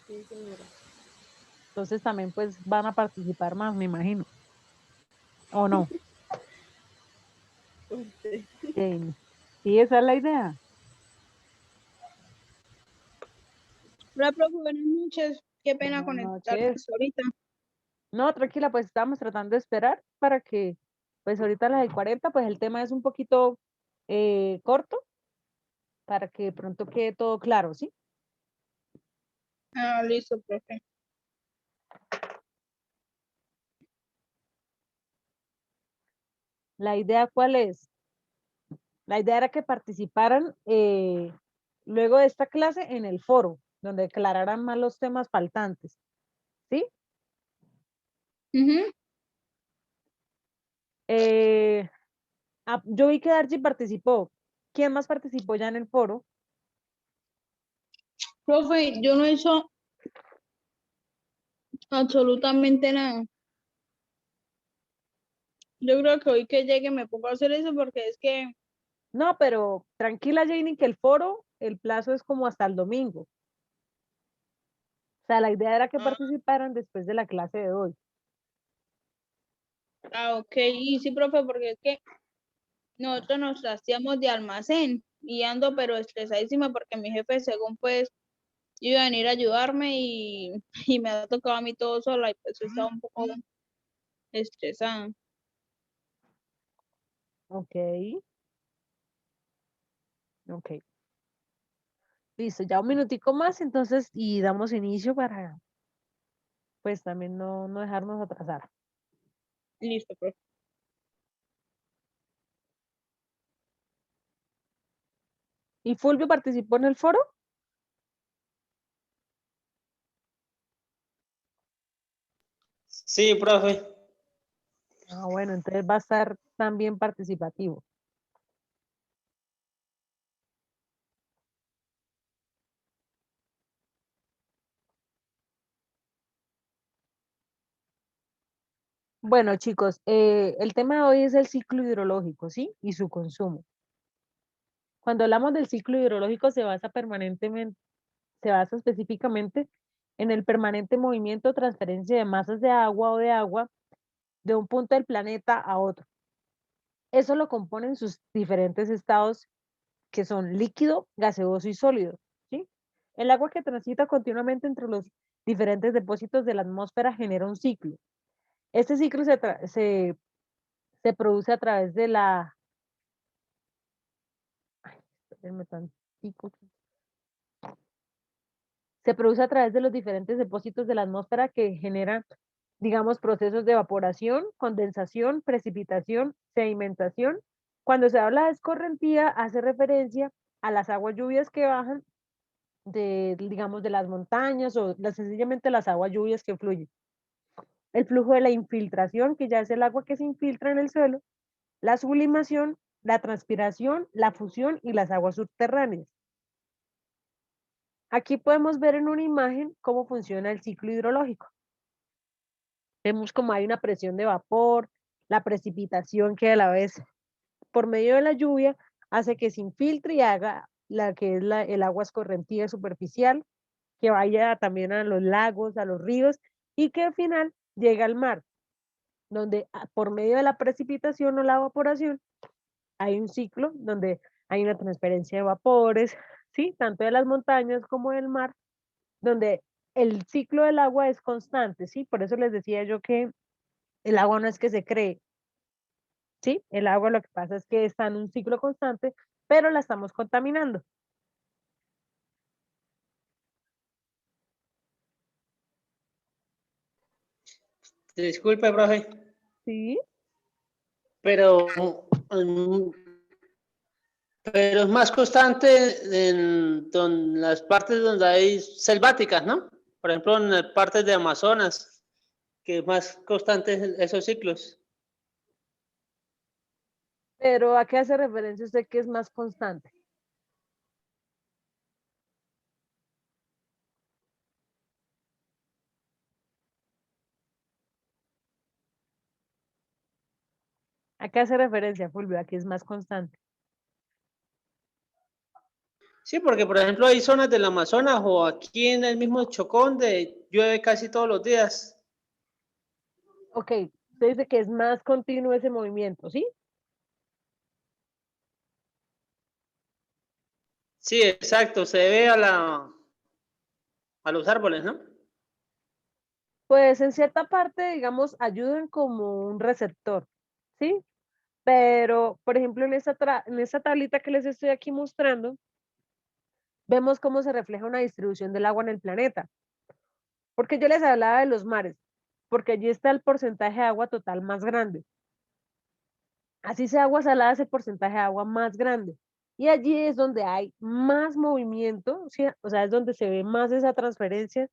Sí, señora. Entonces también pues van a participar más, me imagino. ¿O no, Usted. Jamie? Sí, esa es la idea. Hola, profe, buenas noches. Qué pena Buenas conectarme noches. hasta ahorita. No, tranquila, pues estamos tratando de esperar para que, pues ahorita a las 40, pues el tema es un poquito corto para que pronto quede todo claro, ¿sí? Ah, listo, profe. La idea, ¿cuál es? La idea era que participaran luego de esta clase en el foro, donde declararan más los temas faltantes, ¿sí? Ujú. Eh, yo vi que Darcy participó. ¿Quién más participó ya en el foro? Profe, yo no he hecho absolutamente nada. Yo creo que hoy que llegue me pongo a hacer eso porque es que, No, pero tranquila, Janie, que el foro, el plazo es como hasta el domingo. O sea, la idea era que ah, participaran después de la clase de hoy. ok, y sí, profe, porque es que nosotros nos hacíamos de almacén y ando pero estresadísima porque mi jefe, según pues, iba a venir a ayudarme y me ha tocado a mí todo sola y pues estaba un poco estresada. Ok, ok. Listo, ya un minutico más, entonces, y damos inicio para, pues, también no dejarnos atrasar. Listo, profe. ¿Y Fulvio participó en el foro? Sí, profe. Ah, bueno, entonces va a estar también participativo. Bueno, chicos, el tema de hoy es el ciclo hidrológico, ¿sí? Y su consumo. Cuando hablamos del ciclo hidrológico se basa específicamente en el permanente movimiento o transferencia de masas de agua o de agua de un punto del planeta a otro. Eso lo componen sus diferentes estados que son líquido, gaseoso y sólido, ¿sí? El agua que transita continuamente entre los diferentes depósitos de la atmósfera genera un ciclo. Este ciclo se produce a través de la... Ay, espérenme tantico. Se produce a través de los diferentes depósitos de la atmósfera que generan, digamos, procesos de evaporación, condensación, precipitación, sedimentación. Cuando se habla de escorrentía, hace referencia a las aguas lluvias que bajan de, digamos, de las montañas o sencillamente las aguas lluvias que fluyen. El flujo de la infiltración, que ya es el agua que se infiltra en el suelo, la sublimación, la transpiración, la fusión y las aguas subterráneas. Aquí podemos ver en una imagen cómo funciona el ciclo hidrológico. Vemos como hay una presión de vapor, la precipitación que a la vez, por medio de la lluvia, hace que se infiltre y haga la que es el agua escorrentía superficial, que vaya también a los lagos, a los ríos, y que al final llega al mar, donde por medio de la precipitación o la evaporación hay un ciclo donde hay una transferencia de vapores, ¿sí? Tanto de las montañas como del mar, donde el ciclo del agua es constante, ¿sí? Por eso les decía yo que el agua no es que se cree, ¿sí? El agua lo que pasa es que está en un ciclo constante, pero la estamos contaminando. Disculpe, profe, ¿Sí? pero, mm, pero es más constante en las partes donde hay selváticas, ¿no? Por ejemplo, en las partes de Amazonas, que es más constante esos ciclos. Pero ¿a qué hace referencia usted que es más constante? ¿A qué hace referencia, Fulvio? ¿A qué es más constante? Sí, porque por ejemplo hay zonas del Amazonas o aquí en el mismo Chocó donde llueve casi todos los días. Ok, usted dice que es más continuo ese movimiento, ¿sí? Sí, exacto, se debe a los árboles, ¿no? Pues en cierta parte, digamos, ayudan como un receptor, ¿sí? Pero, por ejemplo, en esta tablita que les estoy aquí mostrando, vemos cómo se refleja una distribución del agua en el planeta. Porque yo les hablaba de los mares, porque allí está el porcentaje de agua total más grande. Así sea agua salada, es el porcentaje de agua más grande. Y allí es donde hay más movimiento, ¿sí? O sea, es donde se ve más esa transferencia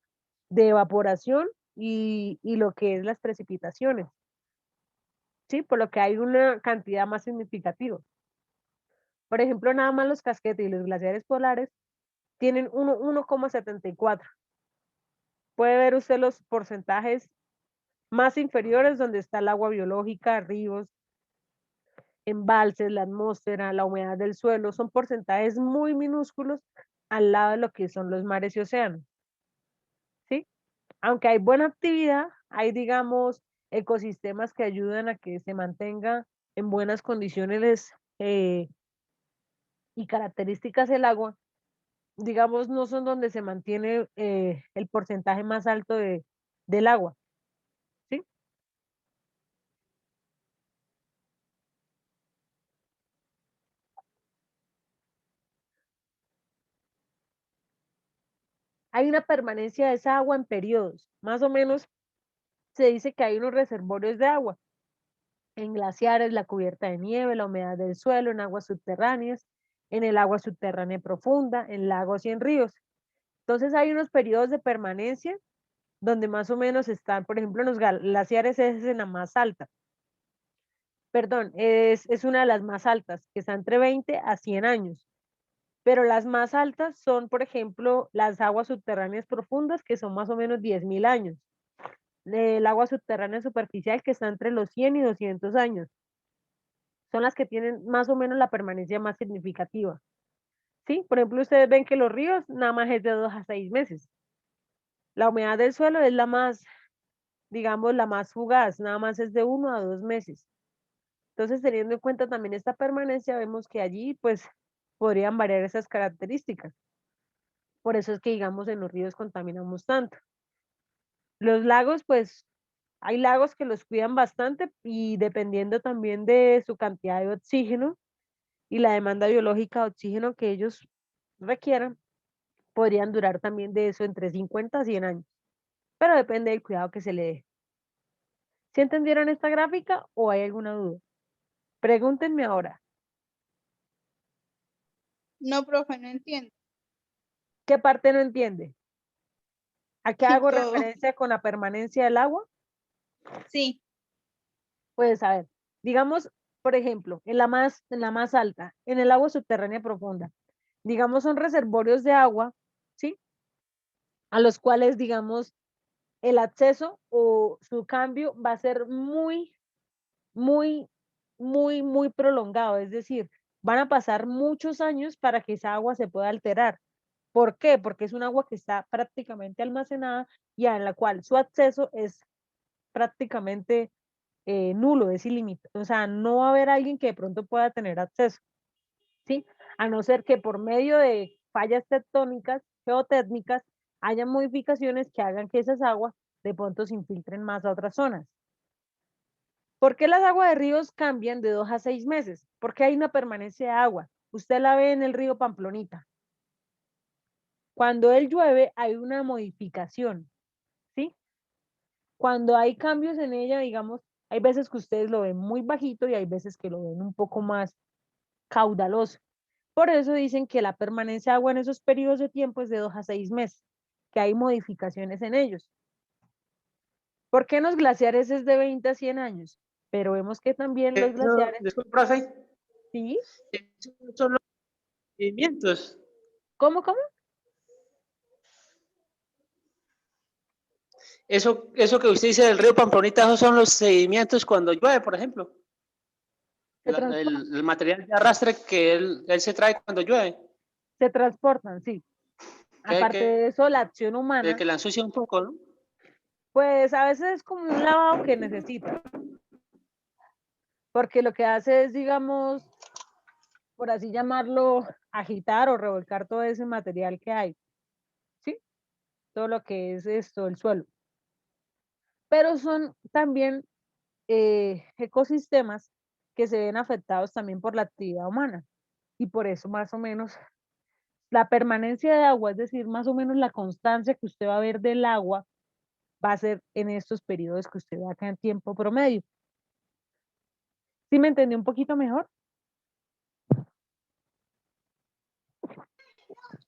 de evaporación y lo que es las precipitaciones, ¿sí? Por lo que hay una cantidad más significativa. Por ejemplo, nada más los casquetes y los glaciares polares tienen 1,74. Puede ver usted los porcentajes más inferiores donde está el agua biológica, ríos, embalses, la atmósfera, la humedad del suelo, son porcentajes muy minúsculos al lado de lo que son los mares y océanos, ¿sí? Aunque hay buena actividad, hay, digamos, ecosistemas que ayudan a que se mantenga en buenas condiciones y características el agua, digamos, no son donde se mantiene el porcentaje más alto del agua, ¿sí? Hay una permanencia de esa agua en periodos, más o menos se dice que hay unos reservorios de agua en glaciares, la cubierta de nieve, la humedad del suelo, en aguas subterráneas, en el agua subterránea profunda, en lagos y en ríos. Entonces hay unos periodos de permanencia donde más o menos están, por ejemplo, en los glaciares es en la más alta, perdón, es una de las más altas, que está entre 20 a 100 años, pero las más altas son, por ejemplo, las aguas subterráneas profundas, que son más o menos 10.000 años, el agua subterránea superficial, que está entre los 100 y 200 años, son las que tienen más o menos la permanencia más significativa. ¿Sí? Por ejemplo, ustedes ven que los ríos nada más es de 2 a 6 meses. La humedad del suelo es la más, digamos, la más fugaz, nada más es de 1 a 2 meses. Entonces, teniendo en cuenta también esta permanencia, vemos que allí, pues, podrían variar esas características. Por eso es que, digamos, en los ríos contaminamos tanto. Los lagos, pues, hay lagos que los cuidan bastante y dependiendo también de su cantidad de oxígeno y la demanda biológica de oxígeno que ellos requieran, podrían durar también de eso entre 50 a 100 años, pero depende del cuidado que se le dé. ¿Sí entendieron esta gráfica o hay alguna duda? Pregúntenme ahora, No, profe, no entiendo. ¿qué parte no entiende? ¿A qué hago Todo. referencia con la permanencia del agua? Sí, Pues a ver, digamos, por ejemplo, en la más alta, en el agua subterránea profunda, digamos, son reservorios de agua, ¿sí? A los cuales, digamos, el acceso o su cambio va a ser muy, muy, muy prolongado. Es decir, van a pasar muchos años para que esa agua se pueda alterar. ¿Por qué? Porque es un agua que está prácticamente almacenada y en la cual su acceso es prácticamente nulo, es ilimitado. O sea, no va a haber alguien que de pronto pueda tener acceso, ¿sí? A no ser que por medio de fallas tectónicas, geotécnicas, haya modificaciones que hagan que esas aguas de pronto se infiltren más a otras zonas. ¿Por qué las aguas de ríos cambian de 2 a 6 meses? Porque hay una permanencia de agua. Usted la ve en el río Pamplonita. Cuando él llueve hay una modificación, ¿sí? Cuando hay cambios en ella, digamos, hay veces que ustedes lo ven muy bajito y hay veces que lo ven un poco más caudaloso. Por eso dicen que la permanencia de agua en esos periodos de tiempo es de 2 a 6 meses, que hay modificaciones en ellos. ¿Por qué en los glaciares es de 20 a 100 años? Pero vemos que también los glaciares, Disculpe, profe, ¿sí? esos son los movimientos. ¿Cómo? Eso que usted dice del río Pamplonita, esos son los sedimentos cuando llueve, por ejemplo. Se transporta. El material de arrastre que él se trae cuando llueve. Se transportan, sí. Aparte de eso, la acción humana, de que la ensucia un poco, ¿no? pues a veces es como un lavado que necesita, porque lo que hace es, digamos, por así llamarlo, agitar o revolcar todo ese material que hay, ¿sí? Todo lo que es esto, el suelo. Pero son también ecosistemas que se ven afectados también por la actividad humana. Y por eso más o menos la permanencia de agua, es decir, más o menos la constancia que usted va a ver del agua, va a ser en estos periodos que usted ve acá en tiempo promedio. ¿Sí me entendió un poquito mejor?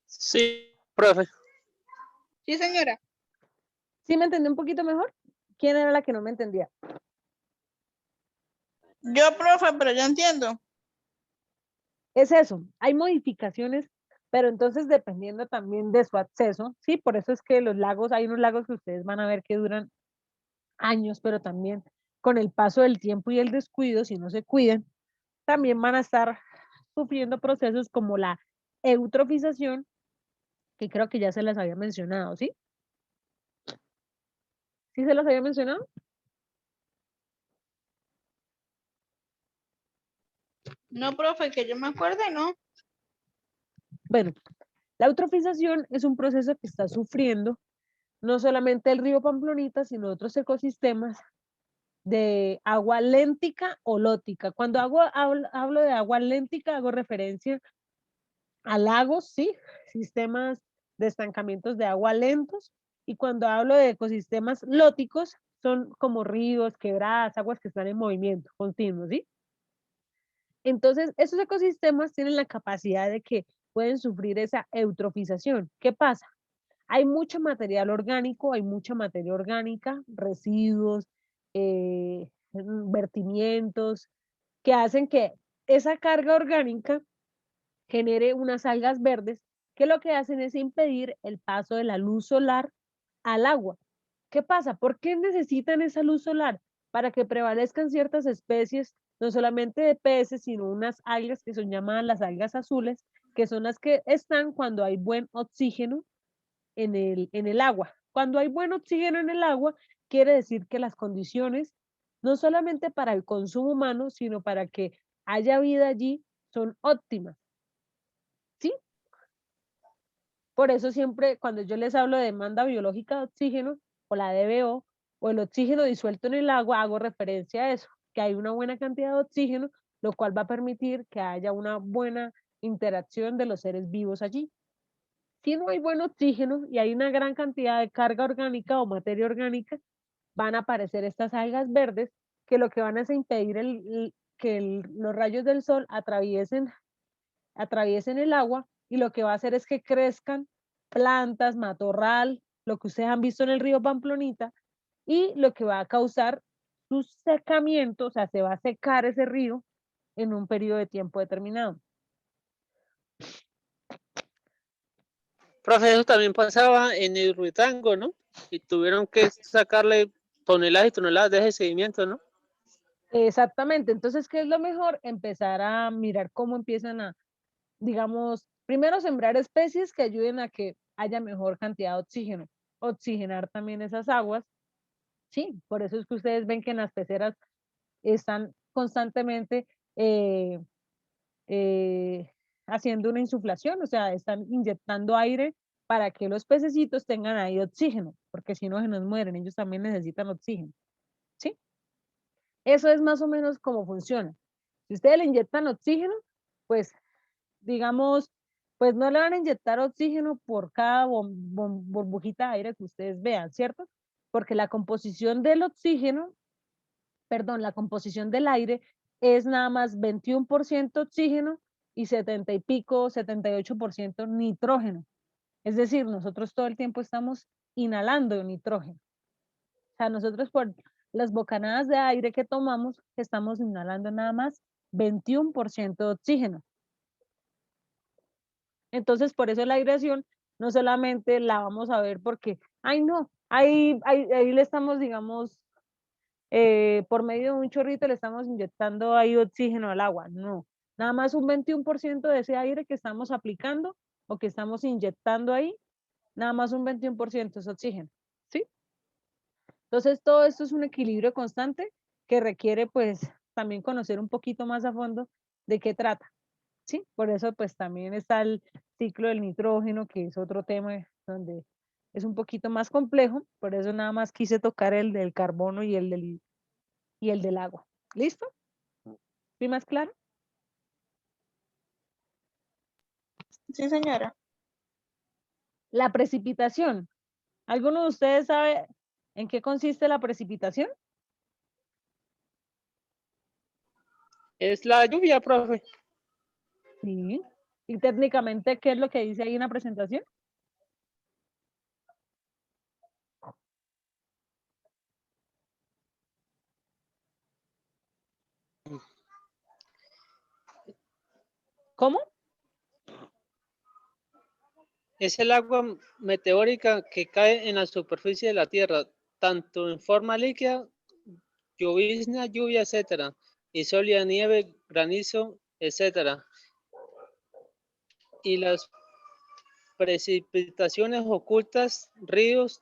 Sí, profe. Sí, señora. ¿Sí me entendió un poquito mejor? ¿Quién era la que no me entendía? Yo, profe, pero yo entiendo. Es eso, hay modificaciones, pero entonces dependiendo también de su acceso, sí, por eso es que los lagos, hay unos lagos que ustedes van a ver que duran años, pero también con el paso del tiempo y el descuido, si no se cuidan, también van a estar sufriendo procesos como la eutrofización, que creo que ya se las había mencionado, ¿sí? ¿Sí se las había mencionado? No, profe, que yo me acuerde, ¿no? Bueno, la eutrofización es un proceso que está sufriendo no solamente el río Pamplonita, sino otros ecosistemas de agua léntica o lótica. Cuando hablo de agua léntica, hago referencia a lagos, ¿sí? Sistemas de estancamientos de agua lentos. Y cuando hablo de ecosistemas lóticos, son como ríos, quebradas, aguas que están en movimiento continuo, ¿sí? Entonces, esos ecosistemas tienen la capacidad de que pueden sufrir esa eutrofización. ¿Qué pasa? Hay mucho material orgánico, hay mucha materia orgánica, residuos, vertimientos, que hacen que esa carga orgánica genere unas algas verdes que lo que hacen es impedir el paso de la luz solar al agua. ¿Qué pasa? ¿Por qué necesitan esa luz solar? Para que prevalezcan ciertas especies, no solamente de peces, sino unas algas que son llamadas las algas azules, que son las que están cuando hay buen oxígeno en el agua. Cuando hay buen oxígeno en el agua, quiere decir que las condiciones, no solamente para el consumo humano, sino para que haya vida allí, son óptimas. ¿Sí? Por eso siempre cuando yo les hablo de demanda biológica de oxígeno o la DBO o el oxígeno disuelto en el agua, hago referencia a eso, que hay una buena cantidad de oxígeno, lo cual va a permitir que haya una buena interacción de los seres vivos allí. Si no hay buen oxígeno y hay una gran cantidad de carga orgánica o materia orgánica, van a aparecer estas algas verdes que lo que van a es impedir que los rayos del sol atraviesen el agua y lo que va a hacer es que crezcan plantas, matorral, lo que ustedes han visto en el río Pamplonita, y lo que va a causar su secamiento, o sea, se va a secar ese río en un periodo de tiempo determinado. Profe, eso también pasaba en el Ruitango, ¿no? Y tuvieron que sacarle toneladas y toneladas de ese seguimiento, ¿no? Exactamente, entonces, ¿qué es lo mejor? Empezar a mirar cómo empiezan a, digamos, primero sembrar especies que ayuden a que haya mejor cantidad de oxígeno, oxigenar también esas aguas, sí, por eso es que ustedes ven que en las peceras están constantemente eh, eh, haciendo una insuflación, o sea, están inyectando aire para que los pececitos tengan ahí oxígeno, porque si no se nos mueren, ellos también necesitan oxígeno, ¿sí? Eso es más o menos cómo funciona. Si ustedes le inyectan oxígeno, pues digamos, pues no le van a inyectar oxígeno por cada burbujita de aire que ustedes vean, ¿cierto? Porque la composición del oxígeno, perdón, la composición del aire es nada más 21% oxígeno y 70 y pico, 78% nitrógeno. Es decir, nosotros todo el tiempo estamos inhalando nitrógeno. O sea, nosotros por las bocanadas de aire que tomamos, estamos inhalando nada más 21% de oxígeno. Entonces, por eso la aireación no solamente la vamos a ver porque, ay no, ahí le estamos, digamos, por medio de un chorrito le estamos inyectando ahí oxígeno al agua. No, nada más un 21% de ese aire que estamos aplicando o que estamos inyectando ahí, nada más un 21% es oxígeno, ¿sí? Entonces, todo esto es un equilibrio constante que requiere, pues, también conocer un poquito más a fondo de qué trata, ¿sí? Por eso, pues, también está el ciclo del nitrógeno, que es otro tema donde es un poquito más complejo, por eso nada más quise tocar el del carbono y el del agua. ¿Listo? ¿Sí más claro? Sí, señora. La precipitación. ¿Alguno de ustedes sabe en qué consiste la precipitación? Es la lluvia, profe. Sí. Y técnicamente, ¿qué es lo que dice ahí en la presentación? ¿Cómo? Es el agua meteórica que cae en la superficie de la Tierra, tanto en forma líquida, llovizna, lluvia, etcétera, y sólida, nieve, granizo, etcétera. Y las precipitaciones ocultas, ríos,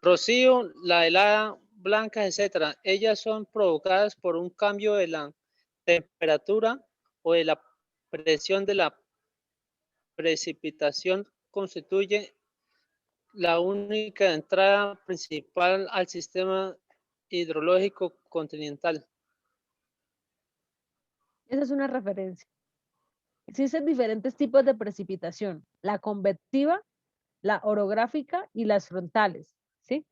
rocío, la helada blanca, etcétera. Ellas son provocadas por un cambio de la temperatura o de la presión de la precipitación. Constituye la única entrada principal al sistema hidrológico continental. Esa es una referencia. Existen diferentes tipos de precipitación, la convectiva, la orográfica y las frontales, ¿sí?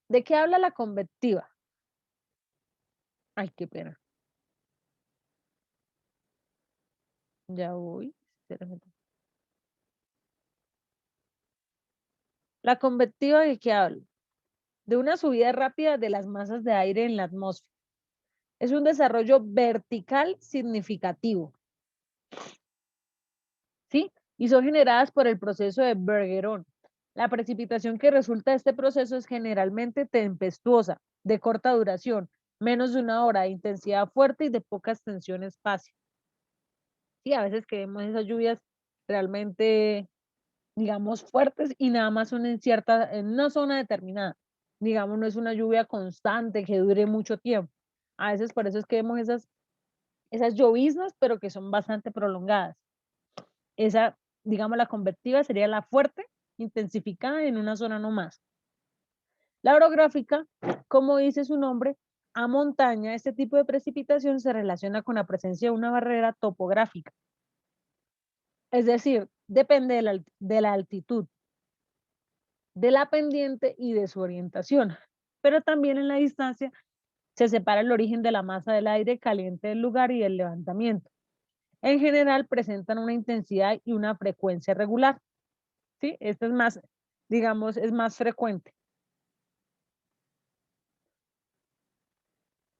¿De qué habla la convectiva? Ay, qué pena. Ya voy. Espérame. La convectiva, ¿de qué habla? De una subida rápida de las masas de aire en la atmósfera. Es un desarrollo vertical significativo, ¿sí? Y son generadas por el proceso de Bergeron. La precipitación que resulta de este proceso es generalmente tempestuosa, de corta duración, menos de una hora, de intensidad fuerte y de poca extensión espacio. Sí, a veces que vemos esas lluvias realmente, digamos, fuertes y nada más son en una zona determinada. Digamos, no es una lluvia constante que dure mucho tiempo. A veces por eso es que vemos esas lloviznas, pero que son bastante prolongadas. Esa, digamos, la convectiva sería la fuerte, intensificada en una zona no más. La orográfica, como dice su nombre, a montaña, este tipo de precipitación se relaciona con la presencia de una barrera topográfica. Es decir, depende de la altitud, de la pendiente y de su orientación. Pero también en la distancia se separa el origen de la masa del aire caliente del lugar y el levantamiento. En general presentan una intensidad y una frecuencia regular. ¿Sí? Esto es más, digamos, es más frecuente.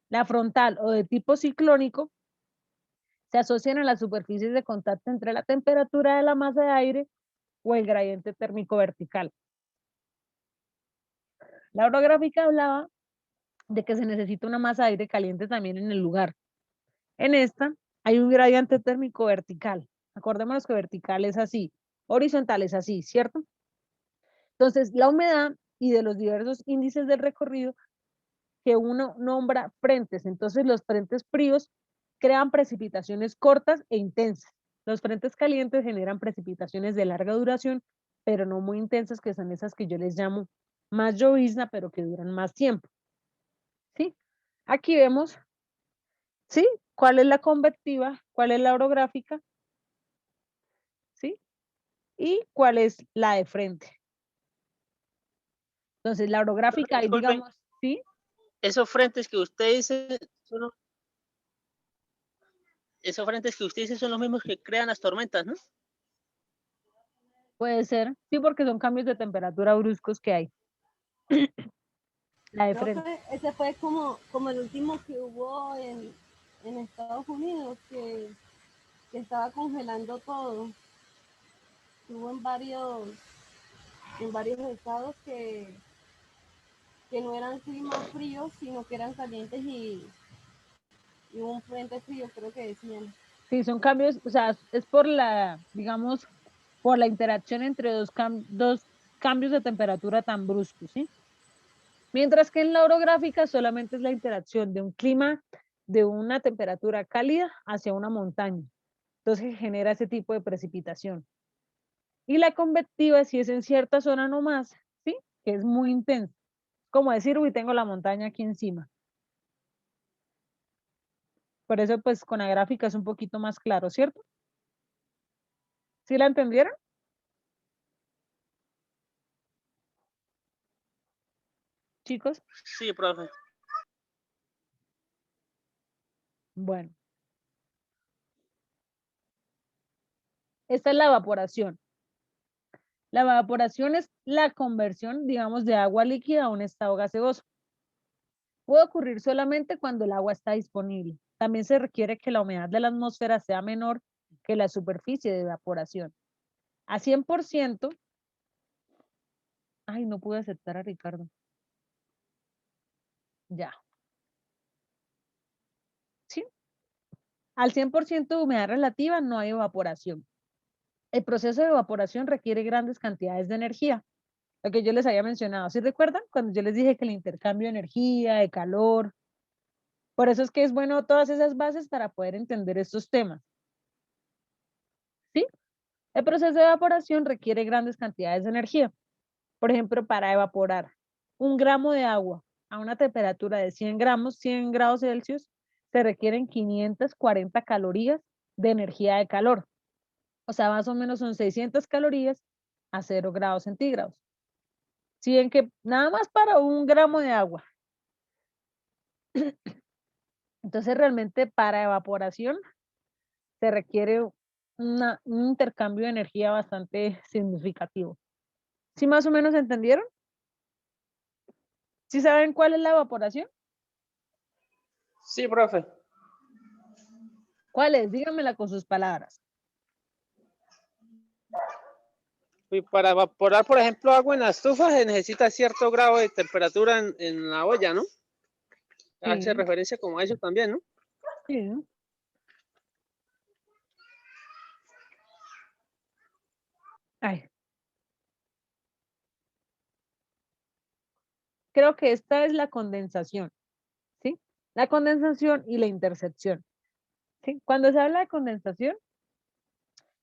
La frontal o de tipo ciclónico se asocian a las superficies de contacto entre la temperatura de la masa de aire o el gradiente térmico vertical. La orográfica hablaba de que se necesita una masa de aire caliente también en el lugar. En esta hay un gradiente térmico vertical. Acordémonos que vertical es así, horizontal es así, ¿cierto? Entonces, la humedad y de los diversos índices del recorrido que uno nombra frentes. Entonces, los frentes fríos crean precipitaciones cortas e intensas. Los frentes calientes generan precipitaciones de larga duración, pero no muy intensas, que son esas que yo les llamo más llovizna, pero que duran más tiempo. ¿Sí? Aquí vemos, ¿sí? ¿Cuál es la convectiva? ¿Cuál es la orográfica? ¿Sí? ¿Y cuál es la de frente? Entonces, la orográfica, ahí Disculpen, digamos, ¿sí? esos frentes que usted dice son los, esos frentes que usted dice son los mismos que crean las tormentas, ¿no? Puede ser, sí, porque son cambios de temperatura bruscos que hay. La de frente. Profe, ese fue como el último que hubo en Estados Unidos, que estaba congelando todo. Hubo en varios estados que no eran climas fríos, sino que eran calientes y hubo un frente frío, creo que decían. Sí, son cambios, o sea, es por la, digamos, por la interacción entre dos cambios de temperatura tan bruscos, ¿sí? Mientras que en la orográfica solamente es la interacción de un clima, de una temperatura cálida hacia una montaña. Entonces genera ese tipo de precipitación. Y la convectiva si es en cierta zona nomás, ¿sí? Que es muy intensa. Como decir, uy, tengo la montaña aquí encima. Por eso, pues, con la gráfica es un poquito más claro, ¿cierto? ¿Sí la entendieron? Chicos, Sí, profe. bueno. Esta es la evaporación. La evaporación es la conversión, digamos, de agua líquida a un estado gaseoso. Puede ocurrir solamente cuando el agua está disponible. También se requiere que la humedad de la atmósfera sea menor que la superficie de evaporación. A 100%, ay, no pude aceptar a Ricardo. Ya, ¿sí? Al 100% de humedad relativa no hay evaporación. El proceso de evaporación requiere grandes cantidades de energía, lo que yo les había mencionado. ¿Sí recuerdan? Cuando yo les dije que el intercambio de energía, de calor. Por eso es que es bueno todas esas bases para poder entender estos temas. ¿Sí? El proceso de evaporación requiere grandes cantidades de energía. Por ejemplo, para evaporar 1 gramo de agua a una temperatura de 100 gramos, 100 grados Celsius, se requieren 540 calorías de energía de calor. O sea, más o menos son 600 calorías a 0 grados centígrados. Si ven que nada más para 1 gramo de agua. Entonces, realmente para evaporación se requiere un intercambio de energía bastante significativo. ¿Sí más o menos entendieron? ¿Sí saben cuál es la evaporación? Sí, profe. ¿Cuál es? Díganmela con sus palabras. Y para evaporar, por ejemplo, agua en la estufa se necesita cierto grado de temperatura en la olla, ¿no? Hace Sí, referencia como a eso también, ¿no? sí. Ay, creo que esta es la condensación, ¿sí? La condensación y la intercepción, ¿sí? Cuando se habla de condensación,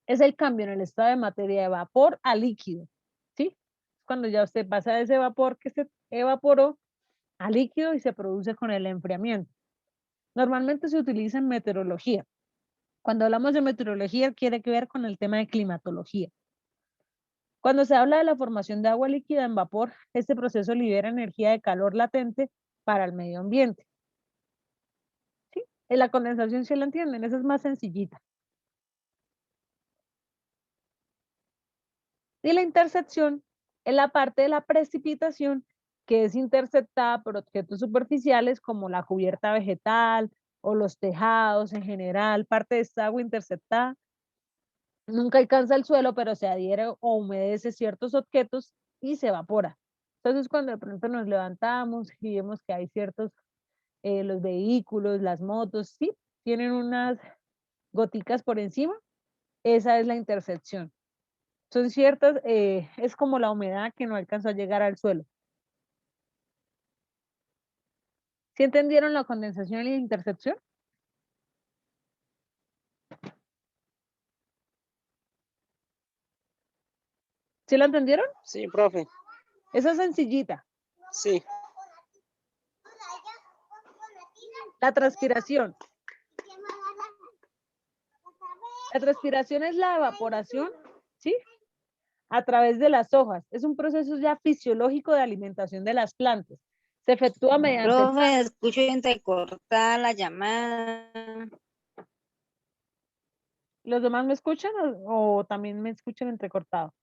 es el cambio en el estado de materia de vapor a líquido, ¿sí? Cuando ya usted pasa de ese vapor que se evaporó a líquido y se produce con el enfriamiento. Normalmente se utiliza en meteorología. Cuando hablamos de meteorología, quiere que ver con el tema de climatología. Cuando se habla de la formación de agua líquida en vapor, este proceso libera energía de calor latente para el medio ambiente. ¿Sí? En la condensación, ¿sí la entienden? Esa es más sencillita. Y la intercepción es la parte de la precipitación que es interceptada por objetos superficiales como la cubierta vegetal o los tejados en general. Parte de esta agua interceptada nunca alcanza el suelo, pero se adhiere o humedece ciertos objetos y se evapora. Entonces, cuando de pronto nos levantamos y vemos que hay ciertos, los vehículos, las motos, sí, tienen unas goticas por encima, esa es la intercepción. Son ciertas, es como la humedad que no alcanzó a llegar al suelo. ¿Sí entendieron la condensación y la intercepción? ¿Sí la entendieron? Sí, profe. Esa es sencillita. Sí. La transpiración. La transpiración es la evaporación, ¿sí? A través de las hojas. Es un proceso ya fisiológico de alimentación de las plantas. Se efectúa mediante... Profe, escucho entrecortada la llamada. ¿Los demás me escuchan o también me escuchan entrecortado?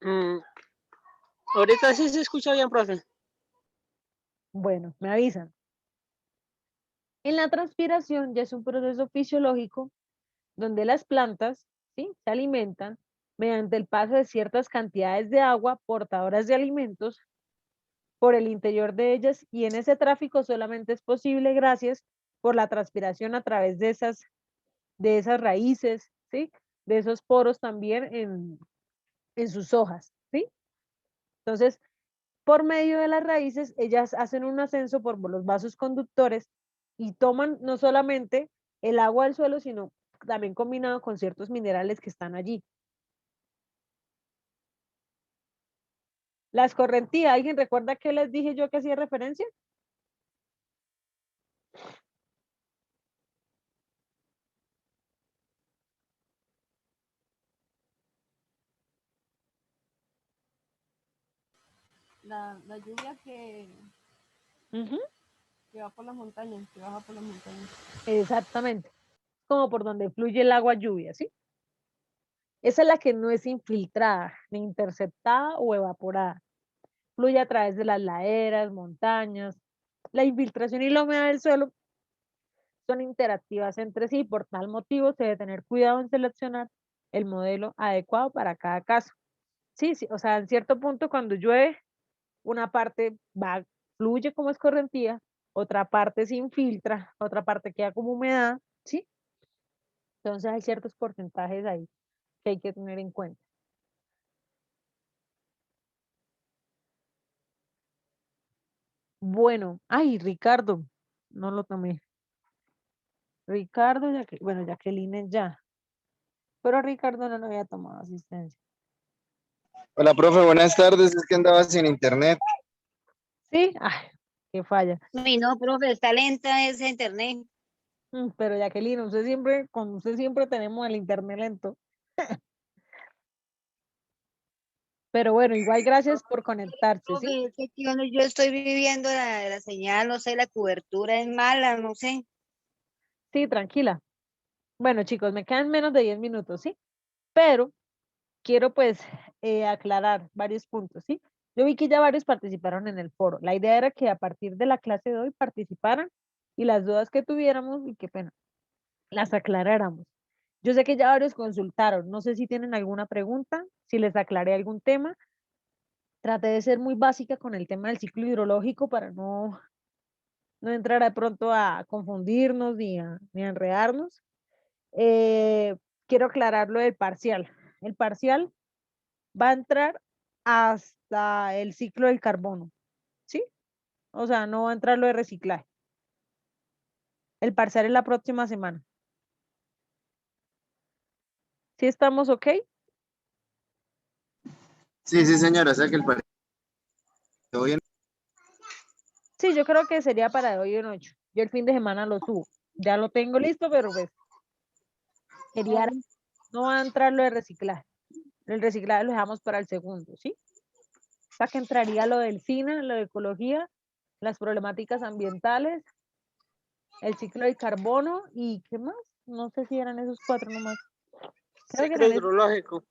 Mm, ahorita sí se escucha bien, profe. Bueno, me avisan. En la transpiración ya es un proceso fisiológico donde las plantas, ¿sí? Se alimentan mediante el paso de ciertas cantidades de agua portadoras de alimentos por el interior de ellas, y en ese tráfico solamente es posible gracias por la transpiración a través de esas raíces, ¿sí? De esos poros también en sus hojas, ¿sí? Entonces, por medio de las raíces, ellas hacen un ascenso por los vasos conductores y toman no solamente el agua del suelo, sino también combinado con ciertos minerales que están allí. La escorrentía, ¿alguien recuerda qué les dije yo que hacía referencia? La lluvia Ujú, que va por las montañas, que baja por las montañas. exactamente, como por donde fluye el agua lluvia, ¿sí? Esa es la que no es infiltrada, ni interceptada o evaporada. Fluye a través de las laderas, montañas. La infiltración y la humedad del suelo son interactivas entre sí, por tal motivo se debe tener cuidado en seleccionar el modelo adecuado para cada caso. Sí, sí, o sea, en cierto punto cuando llueve, una parte va, fluye como escorrentía, otra parte se infiltra, otra parte queda como humedad, ¿sí? Entonces hay ciertos porcentajes ahí que hay que tener en cuenta. Bueno, ay, Ricardo, no lo tomé. Ricardo, bueno, Jacqueline ya, pero Ricardo no había tomado asistencia. Hola, profe, buenas tardes. Es que andaba sin internet. Sí, ay, qué falla. Uy, no, profe, está lenta ese internet. Pero Jacqueline, con usted siempre tenemos el internet lento. Pero bueno, igual gracias por conectarse, ¿sí? Profe, es que aquí donde yo estoy viviendo la señal, no sé, la cobertura es mala, no sé. Sí, tranquila. Bueno, chicos, me quedan menos de 10 minutos, ¿sí? Pero quiero pues aclarar varios puntos, ¿sí? Yo vi que ya varios participaron en el foro. La idea era que a partir de la clase de hoy participaran y las dudas que tuviéramos, y qué pena, las aclaráramos. Yo sé que ya varios consultaron, no sé si tienen alguna pregunta, si les aclaré algún tema. Traté de ser muy básica con el tema del ciclo hidrológico para no entrar de pronto a confundirnos ni a enredarnos. Quiero aclarar lo del parcial. El parcial va a entrar hasta el ciclo del carbono, ¿sí? O sea, no va a entrar lo de reciclaje. El parcial es la próxima semana. ¿Sí estamos ok? Sí, sí, señora. O sea que el partido bien. Sí, yo creo que sería para de hoy en 8. Yo el fin de semana lo subo. Ya lo tengo listo, pero pues quería, no va a entrar lo de reciclaje. El reciclaje lo dejamos para el segundo, ¿sí? O sea que entraría lo del SINA, lo de ecología, las problemáticas ambientales, el ciclo del carbono y ¿qué más? No sé si eran esos 4 nomás. Creo que Ciclo eran esos. hidrológico.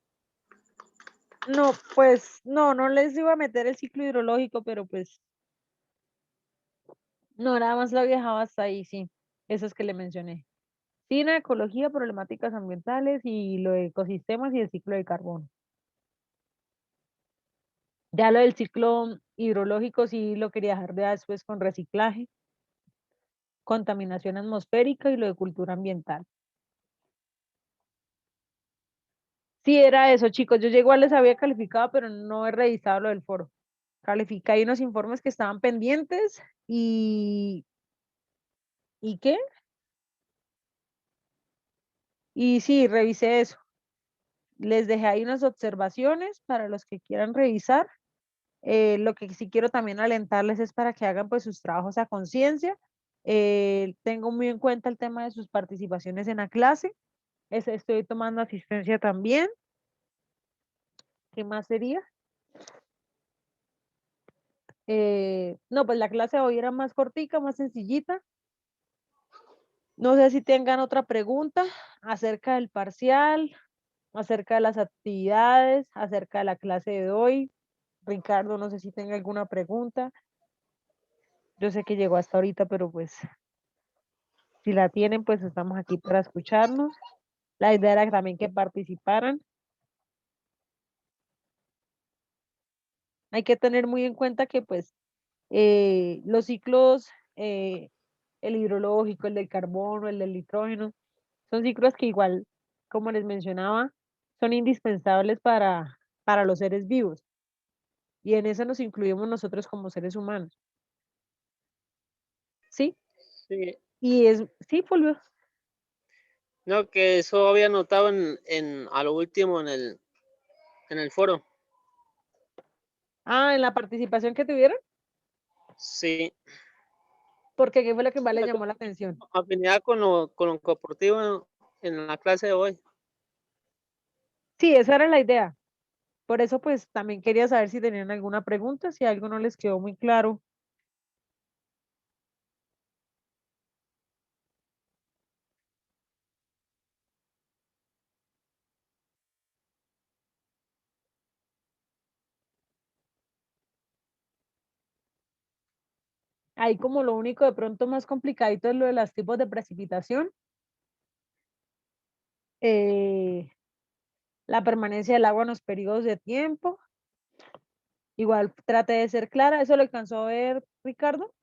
No, pues no les iba a meter el ciclo hidrológico, pero pues no, nada más lo había dejado hasta ahí, sí. Esos que le mencioné. SINA, ecología, problemáticas ambientales y lo de ecosistemas y el ciclo del carbono. Ya lo del ciclo hidrológico sí lo quería dejar de después con reciclaje, contaminación atmosférica y lo de cultura ambiental. Sí, era eso, chicos. Yo ya igual les había calificado, pero no he revisado lo del foro. Califica ahí unos informes que estaban pendientes ¿y qué? Y sí, revisé eso. Les dejé ahí unas observaciones para los que quieran revisar. Lo que sí quiero también alentarles es para que hagan pues sus trabajos a conciencia. Tengo muy en cuenta el tema de sus participaciones en la clase. Estoy tomando asistencia también. ¿Qué más sería? No, pues la clase de hoy era más cortica, más sencillita. No sé si tengan otra pregunta acerca del parcial, acerca de las actividades, acerca de la clase de hoy. Ricardo, no sé si tenga alguna pregunta. Yo sé que llegó hasta ahorita, pero pues si la tienen, pues estamos aquí para escucharnos. La idea era también que participaran. Hay que tener muy en cuenta que pues los ciclos, el hidrológico, el del carbono, el del nitrógeno, son ciclos que igual, como les mencionaba, son indispensables para los seres vivos. Y en eso nos incluimos nosotros como seres humanos. ¿Sí? Sí. Y es, sí, Fulvio. No, que eso había notado a lo último en el foro. Ah, en la participación que tuvieron, Sí. porque ¿qué fue lo que más le La llamó la atención? afinidad con lo corporativo en la clase de hoy. Sí, esa era la idea. Por eso, pues, también quería saber si tenían alguna pregunta, si algo no les quedó muy claro. Ahí como lo único de pronto más complicadito es lo de los tipos de precipitación, eh, la permanencia del agua en los periodos de tiempo. Igual trate de ser clara. ¿Eso lo alcanzó a ver, Ricardo?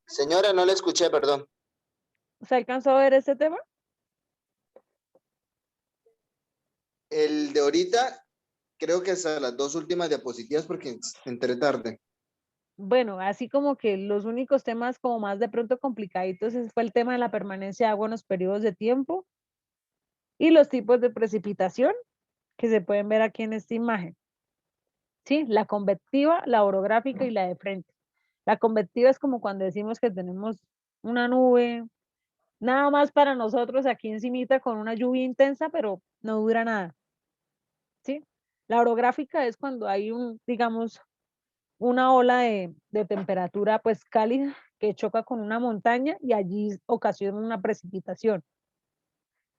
Señora, no le escuché, perdón. ¿Se alcanzó a ver este tema? El de ahorita, creo que hasta las dos últimas diapositivas porque entré tarde. Bueno, así como que los únicos temas como más de pronto complicaditos fue el tema de la permanencia de agua en los periodos de tiempo y los tipos de precipitación que se pueden ver aquí en esta imagen. ¿Sí? La convectiva, la orográfica y la de frente. La convectiva es como cuando decimos que tenemos una nube, nada más para nosotros aquí encimita con una lluvia intensa, pero no dura nada. ¿Sí? La orográfica es cuando hay digamos, una ola de temperatura pues cálida que choca con una montaña y allí ocasiona una precipitación.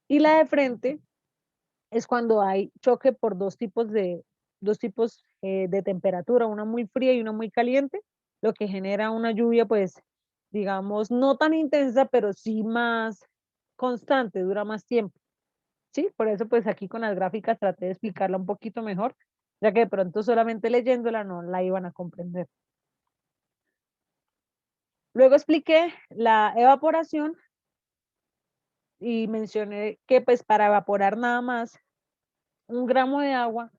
Y la de frente es cuando hay choque por dos tipos de temperatura, una muy fría y una muy caliente, lo que genera una lluvia pues digamos no tan intensa, pero sí más constante, dura más tiempo. Sí, por eso pues aquí con las gráficas traté de explicarla un poquito mejor, ya que de pronto solamente leyéndola no la iban a comprender. Luego expliqué la evaporación y mencioné que pues para evaporar nada más 1 gramo de agua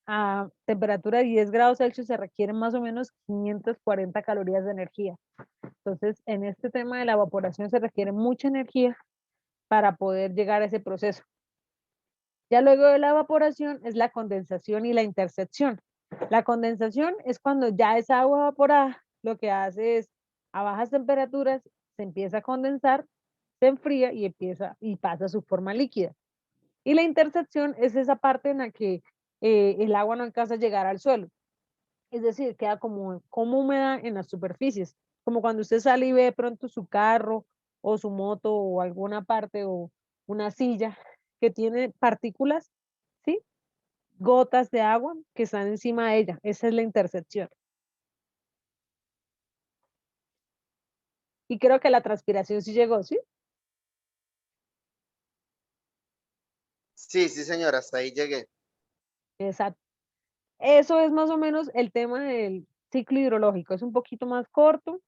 a temperatura de 10 grados Celsius se requieren más o menos 540 calorías de energía. Entonces, en este tema de la evaporación se requiere mucha energía para poder llegar a ese proceso. Ya luego de la evaporación es la condensación y la intercepción. La condensación es cuando ya esa agua evaporada lo que hace es a bajas temperaturas se empieza a condensar, se enfría y pasa a su forma líquida. Y la intercepción es esa parte en la que el agua no alcanza a llegar al suelo. Es decir, queda como húmeda en las superficies. Como cuando usted sale y ve de pronto su carro o su moto o alguna parte o una silla que tiene partículas, ¿sí? Gotas de agua que están encima de ella. Esa es la intercepción. Y creo que la transpiración sí llegó, ¿sí? Sí, sí, señora, hasta ahí llegué. Exacto. Eso es más o menos el tema del ciclo hidrológico. Es un poquito más corto,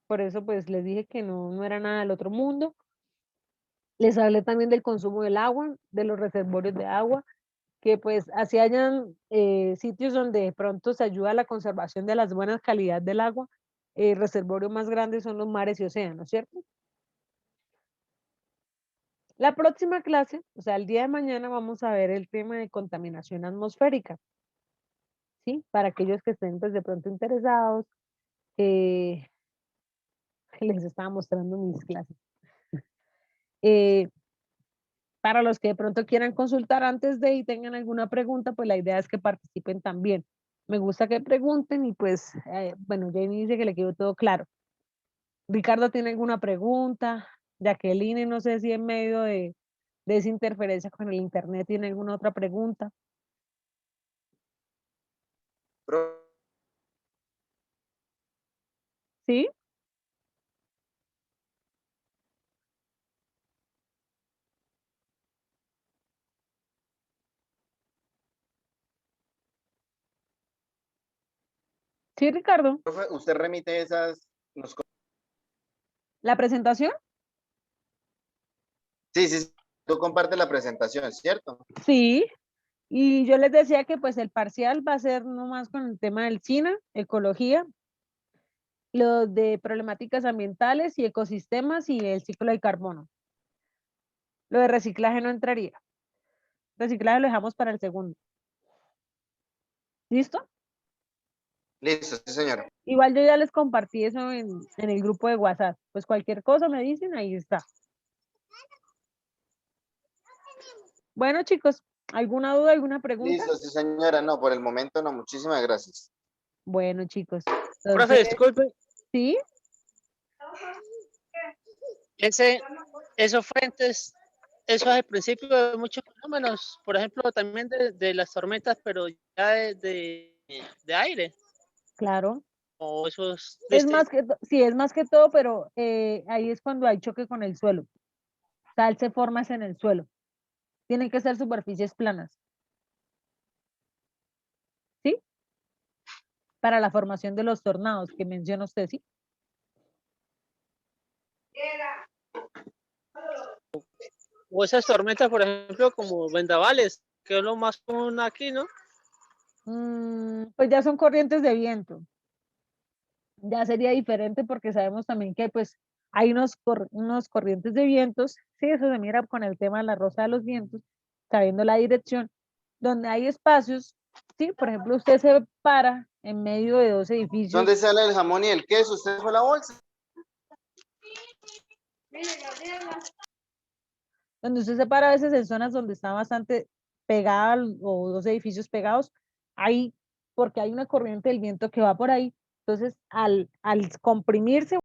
por eso pues les dije que no era nada del otro mundo. Les hablé también del consumo del agua, de los reservorios de agua, que pues así hayan sitios donde de pronto se ayuda a la conservación de las buenas calidades del agua. El reservorio más grande son los mares y océanos, ¿cierto? La próxima clase, o sea, el día de mañana vamos a ver el tema de contaminación atmosférica, ¿sí? Para aquellos que estén pues de pronto interesados, eh, les estaba mostrando mis clases. Eh, para los que de pronto quieran consultar antes de y tengan alguna pregunta, pues la idea es que participen también. Me gusta que pregunten y pues, bueno, Jenny dice que le quedó todo claro. Ricardo, ¿tiene alguna pregunta? Jacqueline, no sé si en medio de esa interferencia con el internet tiene alguna otra pregunta. Pro- ¿Sí? Sí, Ricardo. Profe, usted remite ¿La presentación? Sí, sí, sí, tú compartes la presentación, ¿cierto? Sí. Y yo les decía que pues el parcial va a ser nomás con el tema del SINA, ecología, los de problemáticas ambientales y ecosistemas y el ciclo de carbono. Lo de reciclaje no entraría. Reciclaje lo dejamos para el segundo. ¿Listo? Listo, sí, señora. Igual yo ya les compartí eso en el grupo de WhatsApp. Pues cualquier cosa me dicen, ahí está. Bueno, chicos, ¿alguna duda, alguna pregunta? Listo, sí, señora. No, por el momento no. Muchísimas gracias. Bueno, chicos. Profe, Entonces, disculpe, ¿sí? esos frentes, eso es el principio de muchos fenómenos, por ejemplo, también de las tormentas, pero ya de aire, Claro. o esos Es más que, sí, es más que todo, pero ahí es cuando hay choque con el suelo. Tal se forma es en el suelo. Tienen que ser superficies planas. ¿Sí? Para la formación de los tornados que menciona usted, ¿sí? o esas tormentas, por ejemplo, como vendavales, que es lo más común aquí, ¿no? Pues ya son corrientes de viento. Ya sería diferente porque sabemos también que pues hay unos corrientes de vientos, sí, eso se mira con el tema de la rosa de los vientos, sabiendo la dirección, donde hay espacios, sí, por ejemplo, usted se para en medio de dos edificios, ¿Dónde sale el jamón y el queso? ¿Usted dejó la bolsa? donde usted se para a veces en zonas donde está bastante pegada o dos edificios pegados, hay, porque hay una corriente del viento que va por ahí, entonces al comprimirse